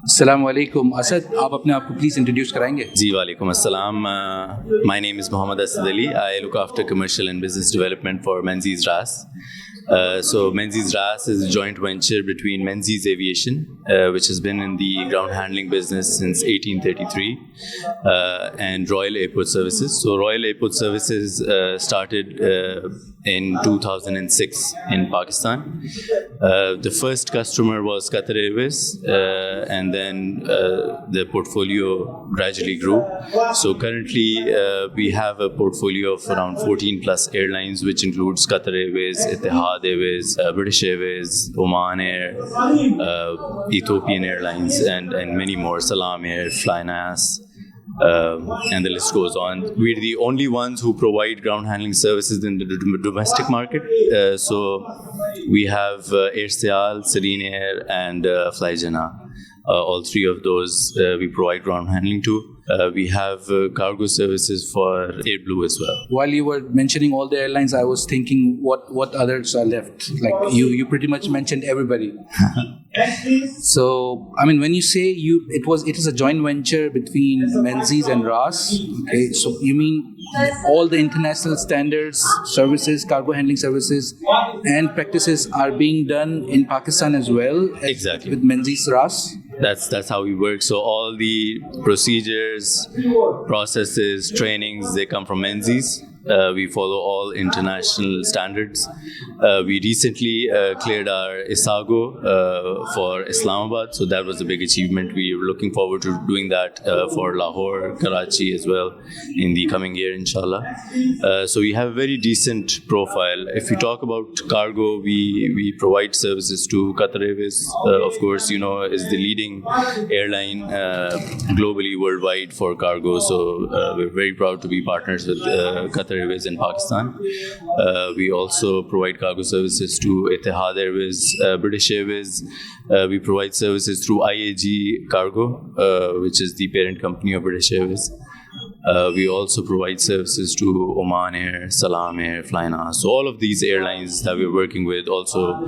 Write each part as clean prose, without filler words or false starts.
अस्सलामु अलैकुम। असद, आप अपने आप को प्लीज़ इंट्रोड्यूस कराएंगे? जी वालेकुम अस्सलाम. My name is Mohammad Asad Ali. I look after commercial and business development for Menzies RAS. So Menzies RAS is a joint venture between Menzies Aviation, which has been in the ground handling business since 1833, and Royal Airport Services. So Royal Airport Services started in 2006 in Pakistan. The first customer was Qatar Airways, and then the portfolio gradually grew. So currently we have a portfolio of around 14 plus airlines, which includes Qatar Airways, Etihad Airways, British Airways, Oman Air, Ethiopian Airlines, and many more, Salam Air, Flynas. And the list goes on. We're the only ones who provide ground handling services in the domestic market. So we have Air Sial, Serene Air, and Flyjana. All three of those we provide ground handling to. We have cargo services for AirBlue as well. While you were mentioning all the airlines, I was thinking what others are left. Like you pretty much mentioned everybody. So I mean, when you say it is a joint venture between Menzies and RAS. Okay, so you mean all the international standards, services, cargo handling services, and practices are being done in Pakistan as well. Exactly. With Menzies RAS. That's how we work. So all the procedures, processes, trainings, they come from Menzies. We follow all international standards. We recently cleared our ISAGO for Islamabad, so that was a big achievement. We are looking forward to doing that for Lahore, Karachi as well in the coming year, inshallah. So we have a very decent profile. If we talk about cargo, we provide services to Qatar Airways, of course, is the leading airline globally, worldwide for cargo. So we're very proud to be partners with Qatar Airways in Pakistan. We also provide cargo services to Etihad Airways, British Airways. We provide services through IAG Cargo, which is the parent company of British Airways. We also provide services to Oman Air, Salam Air, Flynas. So all of these airlines that we're working with also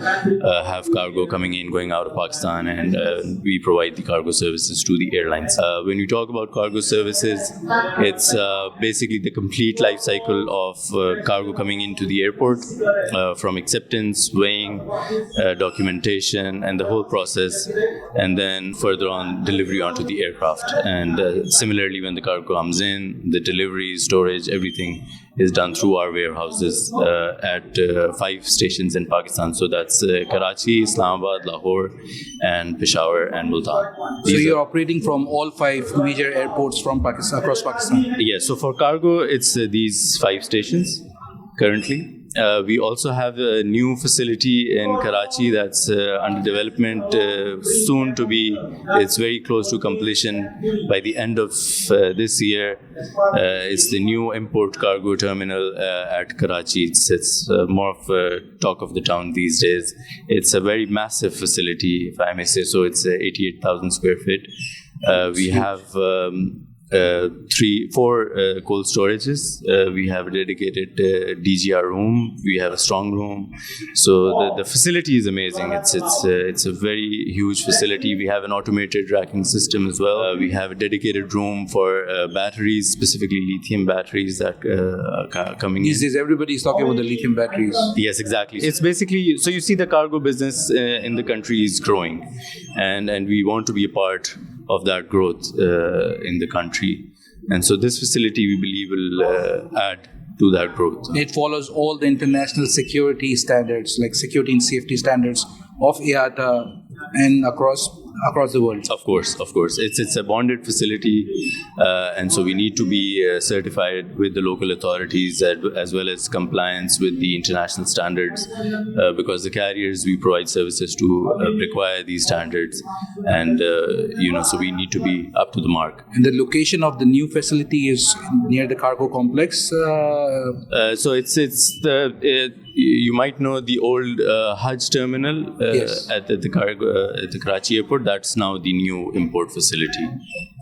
have cargo coming in, going out of Pakistan, and we provide the cargo services to the airlines. When you talk about cargo services, it's basically the complete life cycle of cargo coming into the airport, from acceptance, weighing, documentation, and the whole process, and then further on delivery onto the aircraft. And similarly, when the cargo comes in, the delivery, storage, everything is done through our warehouses at 5 stations in Pakistan. So that's Karachi, Islamabad, Lahore, and Peshawar and Multan. So you're operating from all 5 major airports from Pakistan, across Pakistan? Yes. So for cargo, it's these 5 stations currently. We also have a new facility in Karachi that's under development, soon to be. It's very close to completion by the end of this year. It's the new import cargo terminal at Karachi. It's more of a talk of the town these days. It's a very massive facility, if I may say so. It's 88,000 square feet. We have 4 cold storages. We have a dedicated DGR room. We have a strong room. So the facility is amazing. It's a very huge facility. We have an automated racking system as well. We have a dedicated room for batteries, specifically lithium batteries that are coming in. These days, everybody is talking about the lithium batteries. Yes, exactly. It's basically, so you see the cargo business in the country is growing, and we want to be a part of that growth in the country. And so this facility, we believe, will add to that growth. It follows all the international security standards, like security and safety standards of IATA and across the world. Of course. It's a bonded facility, and so we need to be certified with the local authorities as well as compliance with the international standards, because the carriers we provide services to require these standards, and so we need to be up to the mark. And the location of the new facility is near the cargo complex. So it's the. You might know the old Hajj terminal Yes. at the Karachi airport. That's now the new import facility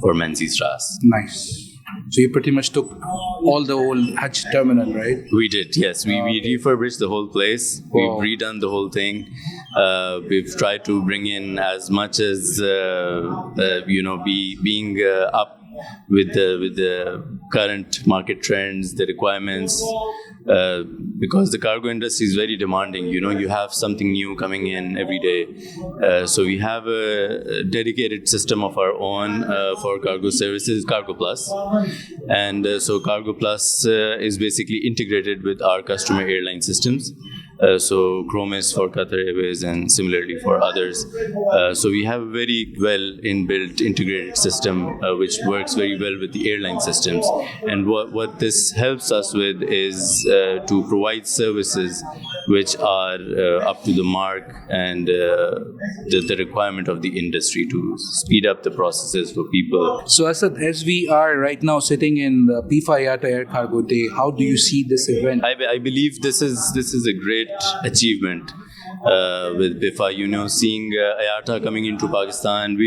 for Menzies RAS. Nice. So you pretty much took all the old Hajj terminal, right? We did, yes. We refurbished the whole place. Wow. We've redone the whole thing. We've tried to bring in as much as being up with the current market trends, the requirements. Because the cargo industry is very demanding. You have something new coming in every day. So we have a dedicated system of our own for cargo services, Cargo Plus. And so Cargo Plus is basically integrated with our customer airline systems. So Chromis for Qatar Airways and similarly for others. So we have a very well inbuilt integrated system which works very well with the airline systems. And what this helps us with is to provide services which are up to the mark and the requirement of the industry to speed up the processes for people. So Asad, as we are right now sitting in the PIFA IATA Air Cargo Day, how do you see this event? I believe this is a great achievement with BIFA. Seeing IATA coming into Pakistan.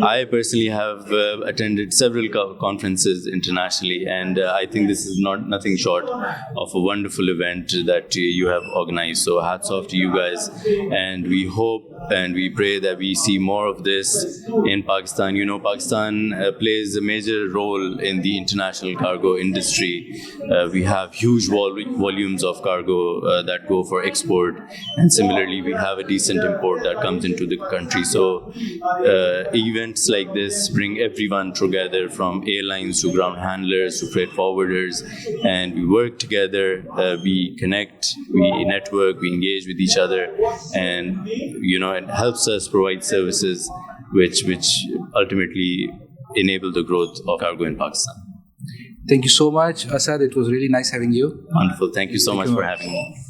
I personally have attended several conferences internationally, and I think this is nothing short of a wonderful event that you have organized. So hats off to you guys, and we hope and we pray that we see more of this in Pakistan. Pakistan plays a major role in the international cargo industry. We have huge volumes of cargo that go for export, and similarly we have a decent import that comes into the country. So events like this bring everyone together, from airlines to ground handlers to freight forwarders, and we work together, we connect, we network, we engage with each other, and it helps us provide services which ultimately enable the growth of cargo in Pakistan. Thank you so much, Asad. It was really nice having you. Wonderful. Thank you so much for having me.